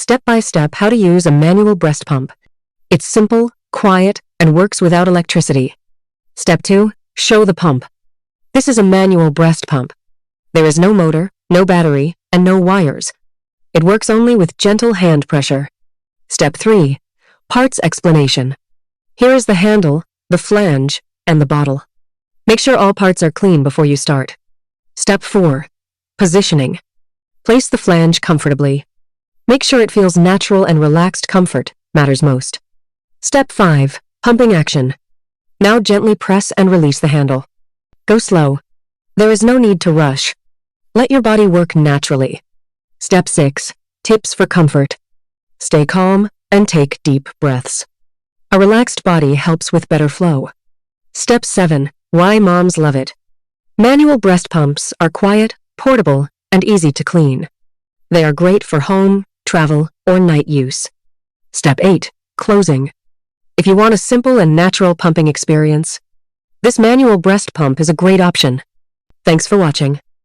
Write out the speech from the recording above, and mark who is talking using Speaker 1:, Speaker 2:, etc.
Speaker 1: step by step how to use a manual breast pump. It's simple, quiet, and works without electricity. Step 2. Show the pump. This is a manual breast pump. There is no motor, no battery, and no wires. It works only with gentle hand pressure. Step 3. Parts explanation. Here is the handle, the flange, and the bottle. Make sure all parts are clean before you start. Step 4. Positioning. Place the flange comfortably. Make sure it feels natural and relaxed. Comfort matters most. Step 5. Pumping action. Now gently press and release the handle. Go slow. There is no need to rush. Let your body work naturally. Step 6. Tips for comfort. Stay calm and take deep breaths. A relaxed body helps with better flow. Step 7. Why moms love it. Manual breast pumps are quiet, portable, and easy to clean. They are great for home, travel, or night use. Step 8. Closing. If you want a simple and natural pumping experience, this manual breast pump is a great option. Thanks for watching.